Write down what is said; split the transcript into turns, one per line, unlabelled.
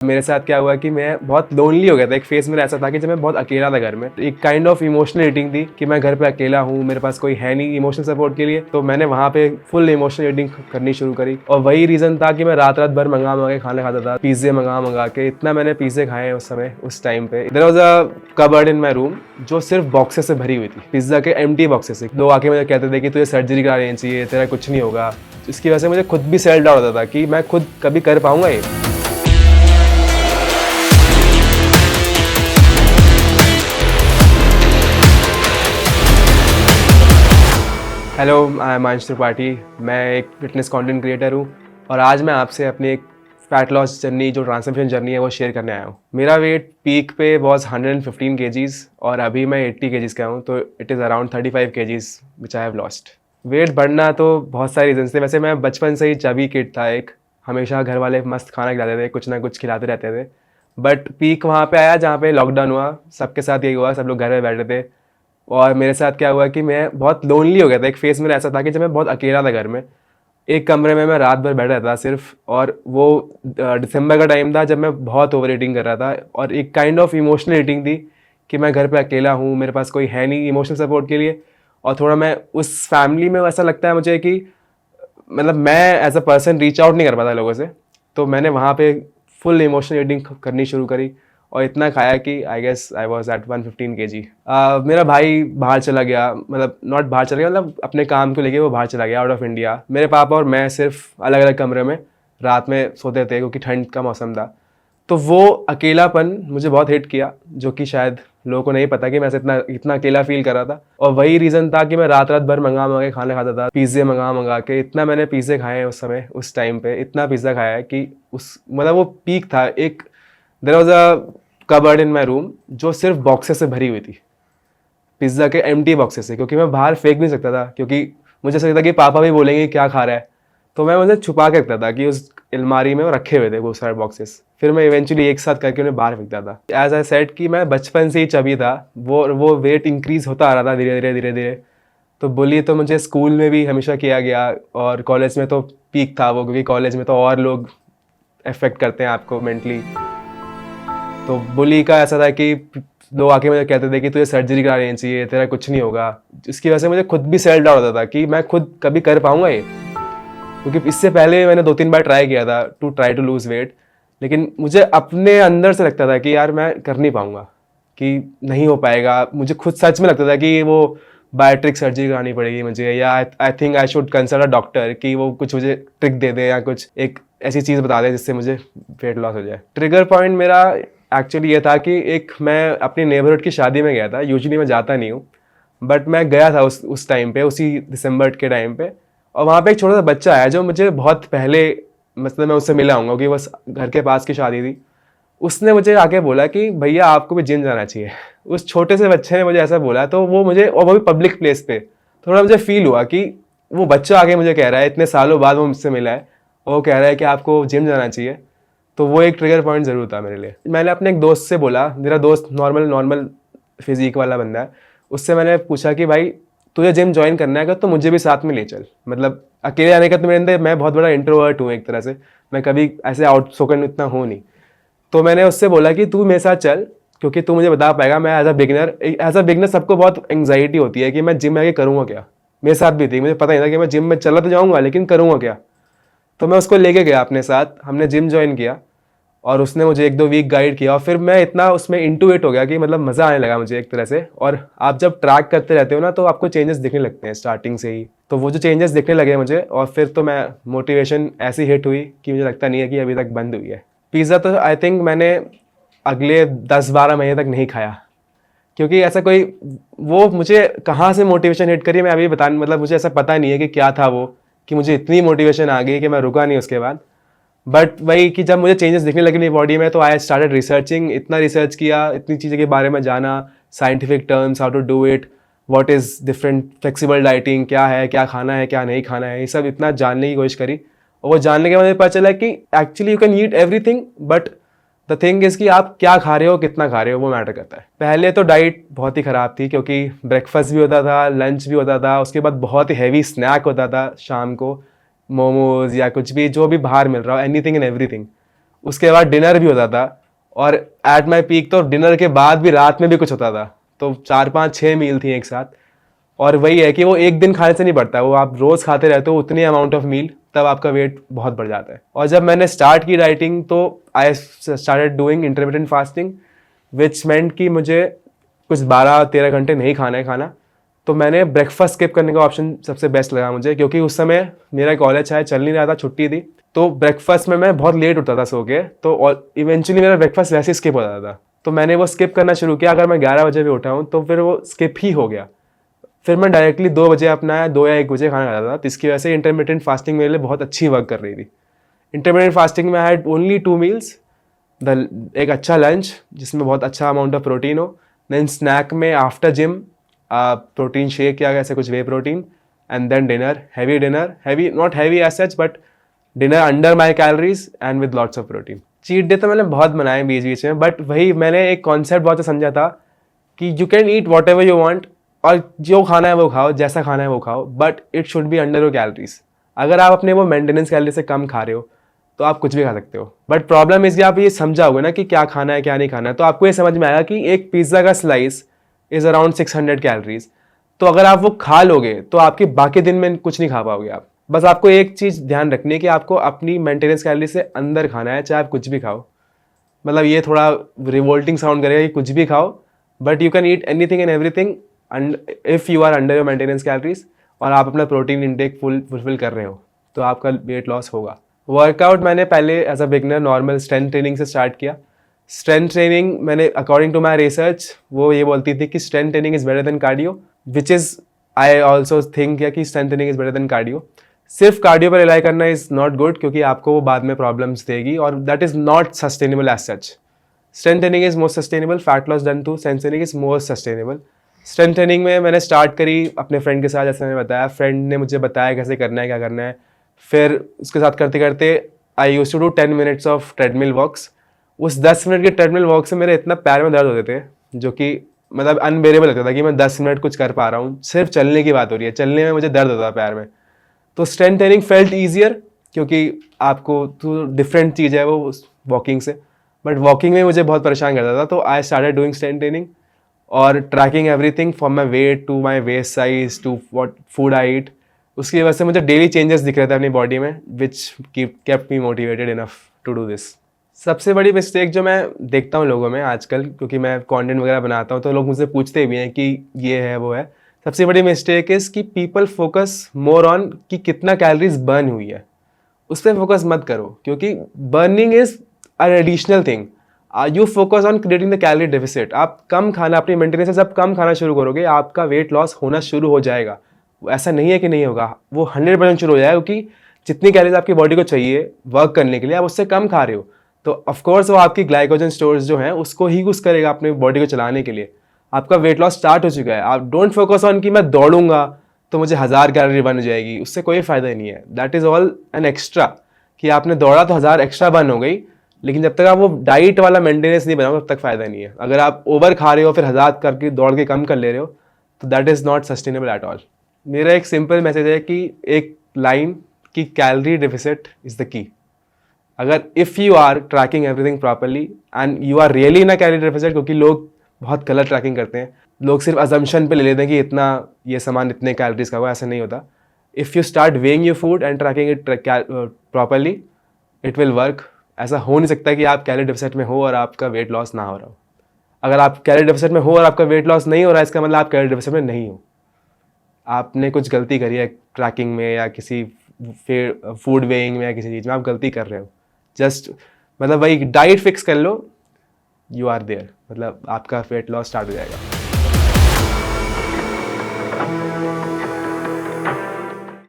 मेरे साथ क्या हुआ कि मैं बहुत लोनली हो गया था। एक फेज मेरा ऐसा था कि जब मैं बहुत अकेला था घर में, एक काइंड ऑफ इमोशनल ईटिंग थी कि मैं घर पे अकेला हूँ, मेरे पास कोई है नहीं इमोशनल सपोर्ट के लिए। तो मैंने वहाँ पे फुल इमोशनल ईटिंग करनी शुरू करी और वही रीज़न था कि मैं रात रात भर मंगा के खाना खाता था, पिज़्ज़े मंगा के। इतना मैंने पिज़्ज़े खाए हैं उस समय, उस टाइम पे। There was a cupboard in my room जो सिर्फ बॉक्सेस से भरी हुई थी, पिज़्ज़ा के एम्प्टी बॉक्सेस से। लोग आके मुझे कहते थे कि तुझे सर्जरी करा लेनी चाहिए, तेरा कुछ नहीं होगा। इसकी वजह से मुझे खुद भी सेल्फ डाउट होता था कि मैं खुद कभी कर पाऊंगा ये। हेलो, आई एम अंश त्रिपाठी। मैं एक फिटनेस कंटेंट क्रिएटर हूँ और आज मैं आपसे अपनी एक फैट लॉस जर्नी, जो ट्रांसफॉर्मेशन जर्नी है, वो शेयर करने आया हूँ। मेरा वेट पीक पे वॉज 115 kgs और अभी मैं 80 kgs का हूँ, तो it is around 35 kgs which I have lost. Weight बढ़ना तो बहुत सारे रीजन थे। वैसे मैं बचपन से ही चबी किड था, एक हमेशा घर वाले मस्त खाना खिलाते थे, कुछ ना कुछ खिलाते रहते थे। बट पीक वहाँ पे आया जहाँ पे लॉकडाउन हुआ। सबके साथ यही हुआ, सब लोग घर में बैठे थे और मेरे साथ क्या हुआ कि मैं बहुत लोनली हो गया था। एक फेज़ मेरा ऐसा था कि जब मैं बहुत अकेला था घर में, एक कमरे में मैं रात भर बैठा रहता था सिर्फ। और वो दिसंबर का टाइम था जब मैं बहुत ओवर ईटिंग कर रहा था और एक काइंड ऑफ इमोशनल ईटिंग थी कि मैं घर पे अकेला हूँ, मेरे पास कोई है नहीं इमोशनल सपोर्ट के लिए। और थोड़ा मैं उस फैमिली में ऐसा लगता है मुझे कि मतलब मैं as a person reach out नहीं कर पाता लोगों से। तो मैंने वहाँ पे फुल इमोशनल ईटिंग करनी शुरू करी और इतना खाया कि I guess I was at 115 kg। मेरा भाई बाहर चला गया, मतलब नॉट बाहर चला गया, मतलब अपने काम को लेके वो बाहर चला गया आउट ऑफ इंडिया। मेरे पापा और मैं सिर्फ अलग अलग कमरे में रात में सोते थे क्योंकि ठंड का मौसम था। तो वो अकेलापन मुझे बहुत हिट किया, जो कि शायद लोगों को नहीं पता कि मैं ऐसे इतना इतना अकेला फील कर रहा था। और वही रीज़न था कि मैं रात रात भर मंगा के खाना खाता था, पिज़्ज़े मंगा के। इतना मैंने पिज़्ज़े खाए हैं उस समय, उस टाइम पे इतना पिज़्ज़ा खाया है कि उस मतलब वो पीक था। एक there was a cupboard in my room जो सिर्फ बॉक्सेस से भरी हुई थी, पिज़्ज़ा के एम्प्टी बॉक्सेस से, क्योंकि मैं बाहर फेंक नहीं सकता था, क्योंकि मुझे ऐसा लगता कि पापा भी बोलेंगे क्या खा रहा है। तो मैं उसे छुपा के रखता था कि उस अलमारी में वो रखे हुए थे वो सारे बॉक्सेस। फिर मैं इवेंचुअली एक साथ करके उन्हें बाहर फेंकता था। एज आई सेड कि मैं बचपन से ही चबी था, वो वेट इंक्रीज होता आ रहा था धीरे धीरे धीरे धीरे। तो बुली तो मुझे स्कूल में भी हमेशा किया गया और कॉलेज में तो पीक था वो, क्योंकि कॉलेज में तो और लोग अफेक्ट करते हैं आपको मेंटली। तो बुली का ऐसा था कि लोग आके मुझे कहते थे कि तुझे सर्जरी करा लेनी चाहिए, तेरा कुछ नहीं होगा। इसकी वजह से मुझे खुद भी सेल्फ डाउट होता था कि मैं खुद कभी कर पाऊंगा ये। क्योंकि इससे पहले मैंने 2-3 बार ट्राई किया था टू लूज वेट, लेकिन मुझे अपने अंदर से लगता था कि यार मैं कर नहीं पाऊंगा, कि नहीं हो पाएगा। मुझे खुद सच में लगता था कि वो बायोट्रिक सर्जरी करानी पड़ेगी मुझे, या I think I should consult a doctor कि वो कुछ मुझे ट्रिक दे दे या कुछ एक ऐसी चीज़ बता दे जिससे मुझे वेट लॉस हो जाए। ट्रिगर पॉइंट मेरा एक्चुअली ये था कि एक मैं अपनी नेबरहुड की शादी में गया था। यूजुअली मैं जाता नहीं हूँ, बट मैं गया था उस टाइम पे, उसी दिसंबर के टाइम पे। और वहाँ पे एक छोटा सा बच्चा आया जो मुझे बहुत पहले, मतलब मैं उससे मिला हूँ कि बस घर के पास की शादी थी। उसने मुझे आके बोला कि भैया आपको भी जिम जाना चाहिए। उस छोटे से बच्चे ने मुझे ऐसा बोला, तो वो मुझे, और वो भी पब्लिक प्लेस पे, थोड़ा मुझे फील हुआ कि वो बच्चा आके मुझे कह रहा है, इतने सालों बाद वो मुझसे मिला है और वो कह रहा है कि आपको जिम जाना चाहिए। तो वो एक ट्रिगर पॉइंट ज़रूर था मेरे लिए। मैंने अपने एक दोस्त से बोला, मेरा दोस्त नॉर्मल फिजिक वाला बंदा है, उससे मैंने पूछा कि भाई तुझे जिम ज्वाइन करना है तो मुझे भी साथ में ले चल। मतलब अकेले आने का तो मेरे अंदर, मैं बहुत बड़ा इंट्रोवर्ट हूँ एक तरह से, मैं कभी ऐसे आउटस्पोकन इतना हूँ नहीं। तो मैंने उससे बोला कि तू मेरे साथ चल, क्योंकि तू मुझे बता पाएगा। मैं एज अ बिगनर सबको बहुत एंग्जाइटी होती है कि मैं जिम में आके करूँगा क्या। मेरे साथ भी थी, मुझे पता नहीं था कि मैं जिम में चला तो जाऊँगा लेकिन करूँगा क्या। तो मैं उसको लेके गया अपने साथ, हमने जिम ज्वाइन किया और उसने मुझे 1-2 वीक गाइड किया। और फिर मैं इतना उसमें इनटू इट हो गया कि मतलब मज़ा आने लगा मुझे एक तरह से। और आप जब ट्रैक करते रहते हो ना, तो आपको चेंजेस दिखने लगते हैं स्टार्टिंग से ही। तो वो जो चेंजेस दिखने लगे मुझे, और फिर तो मैं मोटिवेशन ऐसी हिट हुई कि मुझे लगता नहीं है कि अभी तक बंद हुई है। पिज़्ज़ा तो आई थिंक मैंने अगले 10-12 महीने तक नहीं खाया, क्योंकि ऐसा कोई, वो मुझे कहाँ से मोटिवेशन हिट करी मैं अभी मतलब मुझे ऐसा पता नहीं है कि क्या था वो, कि मुझे इतनी मोटिवेशन आ गई कि मैं रुका नहीं उसके बाद। बट वही कि जब मुझे चेंजेस दिखने लगे मेरी बॉडी में, तो आई स्टार्टेड रिसर्चिंग। इतना रिसर्च किया, इतनी चीज़ों के बारे में जाना, scientific terms, how to do it, what is different, flexible dieting क्या है, क्या खाना है क्या नहीं खाना है, ये सब इतना जानने की कोशिश करी। और वो जानने के बाद मुझे पता चला कि actually you can eat everything, but the thing is कि आप क्या खा रहे हो, कितना खा रहे हो, वो मैटर करता है। पहले तो डाइट बहुत ही ख़राब थी, क्योंकि ब्रेकफास्ट भी होता था, लंच भी होता था, उसके बाद बहुत ही हैवी स्नैक होता था शाम को, मोमोज या कुछ भी जो भी बाहर मिल रहा हो, एनीथिंग एंड एवरीथिंग। उसके बाद डिनर भी होता था, और एट माई पीक तो डिनर के बाद भी रात में भी कुछ होता था, तो 4 5 6 मील थी एक साथ। और वही है कि वो एक दिन खाने से नहीं बढ़ता, वो आप रोज़ खाते रहते हो उतनी अमाउंट ऑफ मील, तब आपका वेट बहुत बढ़ जाता है। और जब मैंने स्टार्ट की डाइटिंग तो I started doing intermittent fasting, which meant कि मुझे कुछ 12 13 घंटे नहीं खाना है खाना। तो मैंने ब्रेकफास्ट स्किप करने का ऑप्शन सबसे बेस्ट लगा मुझे, क्योंकि उस समय मेरा कॉलेज शायद चल नहीं रहा था, छुट्टी थी, तो ब्रेकफास्ट में मैं बहुत लेट उठता था सो के, तो इवेंचुअली मेरा ब्रेकफास्ट वैसे ही स्किप हो जाता था। तो मैंने वो स्किप करना शुरू किया, अगर मैं 11 बजे भी उठा हूँ तो फिर वो स्किप ही हो गया। फिर मैं डायरेक्टली 2 बजे अपना 2 या 1 बजे खाना खाता था, तो इसकी वजह से इंटरमीडिएंट फास्टिंग मेरे लिए बहुत अच्छी वर्क कर रही थी। इंटरमीडिएंट फास्टिंग में आई हैड ओनली 2 मील्स, एक अच्छा लंच जिसमें बहुत अच्छा अमाउंट ऑफ प्रोटीन हो, देन स्नैक में आफ्टर जिम प्रोटीन शेक या ऐसे कुछ whey protein, and then dinner heavy not heavy as such but dinner under my calories and with lots of protein. Cheat day तो मैंने बहुत बनाए बीच बीच में, बट वही मैंने एक कॉन्सेप्ट बहुत समझा था कि you can eat what ever you want, और जो खाना है वो खाओ, जैसा खाना है वो खाओ, but it should be under your calories. अगर आप अपने वो मेंटेनेंस कैलोरी से कम खा रहे हो तो आप कुछ भी खा सकते हो, बट प्रॉब्लम इस आप ये समझाओगे ना कि क्या खाना है क्या नहीं खाना है, तो आपको ये समझ में आएगा कि एक पिज्ज़ा का स्लाइस इज़ अराउंड 600 कैलोरीज। तो अगर आप वो खा लोगे तो आपके बाकी दिन में कुछ नहीं खा पाओगे आप। बस आपको एक चीज़ ध्यान रखनी है कि आपको अपनी मेंटेनेंस कैलोरी से अंदर खाना है, चाहे आप कुछ भी खाओ। मतलब ये थोड़ा रिवोल्टिंग साउंड करेगा कि कुछ भी खाओ, but you can eat anything and everything if you are under your maintenance calories, और आप अपना प्रोटीन इंटेक फुलफिल कर रहे हो तो आपका वेट लॉस होगा। वर्कआउट मैंने पहले as a beginner normal strength training से स्टार्ट किया। स्ट्रेंथ ट्रेनिंग मैंने अकॉर्डिंग टू माई रिसर्च वो ये बोलती थी कि strength training is better than cardio, which is I also think किया कि strength training is better than cardio. सिर्फ कार्डियो पर रिलाई करना इज़ नॉट गुड, क्योंकि आपको वो बाद में प्रॉब्लम्स देगी और that is not sustainable as such. Strength training is most sustainable, fat loss done through strength training is most sustainable. Strength training में मैंने स्टार्ट करी अपने फ्रेंड के साथ, जैसे मैंने बताया, फ्रेंड ने मुझे बताया कैसे करना है क्या करना है। फिर उसके साथ करते करते I used to do 10 minutes of treadmill walks. उस 10 मिनट के ट्रेडमिल वॉक से मेरे इतना पैर में दर्द होते थे, जो कि मतलब अनबेरेबल लगता था कि मैं 10 मिनट कुछ कर पा रहा हूँ। सिर्फ चलने की बात हो रही है, चलने में मुझे दर्द होता था पैर में। तो स्ट्रेंथ ट्रेनिंग फेल्ट ईजियर, क्योंकि आपको तो डिफरेंट चीज़ है वो वॉकिंग से, बट वॉकिंग में मुझे बहुत परेशान करता था। तो I started doing strength training और tracking everything from my weight to my waist size to what food I eat. उसकी वजह से मुझे डेली चेंजेस दिख रहे थे अपनी बॉडी में, which kept me motivated enough to do this. सबसे बड़ी मिस्टेक जो मैं देखता हूँ लोगों में आजकल, क्योंकि मैं कंटेंट वगैरह बनाता हूँ तो लोग मुझसे पूछते भी हैं कि ये है वो है, सबसे बड़ी मिस्टेक इज़ कि पीपल फोकस मोर ऑन कि कितना कैलोरीज बर्न हुई है, उस पर फोकस मत करो, क्योंकि burning is an additional thing. You focus on creating the calorie deficit. आप कम खाना, अपनी मेंटेनेंस से जब कम खाना शुरू करोगे आपका वेट लॉस होना शुरू हो जाएगा। ऐसा नहीं है कि नहीं होगा, वो 100% शुरू हो जाएगा, क्योंकि जितनी कैलोरीज आपकी बॉडी को चाहिए वर्क करने के लिए आप उससे कम खा रहे हो। तो ऑफकोर्स वो आपकी ग्लाइकोजन स्टोर्स जो हैं उसको ही यूज़ करेगा अपनी बॉडी को चलाने के लिए। आपका वेट लॉस स्टार्ट हो चुका है। आप डोंट फोकस ऑन कि मैं दौड़ूंगा तो मुझे 1000 कैलोरी बन जाएगी, उससे कोई फ़ायदा ही नहीं है। That is all an extra, कि आपने दौड़ा तो 1000 एक्स्ट्रा बर्न हो गई, लेकिन जब तक आप वो डाइट वाला मेंटेनेंस नहीं बनाओ तब तक फ़ायदा नहीं है। अगर आप ओवर खा रहे हो फिर 1000 करके दौड़ के कम कर ले रहे हो तो that is not sustainable at all. मेरा एक सिंपल मैसेज है कि एक लाइन कि calorie deficit is the key. अगर if you are tracking everything properly and you are really in a calorie deficit, क्योंकि लोग बहुत गलत ट्रैकिंग करते हैं, लोग सिर्फ अजम्पशन पे ले लेते हैं कि इतना ये सामान इतने कैलोरीज का हुआ, ऐसा नहीं होता। If you start weighing your food and tracking it properly it will work. ऐसा हो नहीं सकता कि आप कैलोरी डेफिसिट में हो और आपका वेट लॉस ना हो रहा हो। अगर आप कैलोरी डेफिसिट में हो और आपका वेट लॉस नहीं हो रहा है, इसका मतलब आप कैलोरी डेफिसिट में नहीं हो, आपने कुछ गलती करी है ट्रैकिंग में या किसी फूड वेइंग में या किसी चीज़ में आप गलती कर रहे हो। जस्ट मतलब वही डाइट फिक्स कर लो, यू आर देयर, मतलब आपका वेट लॉस स्टार्ट हो जाएगा।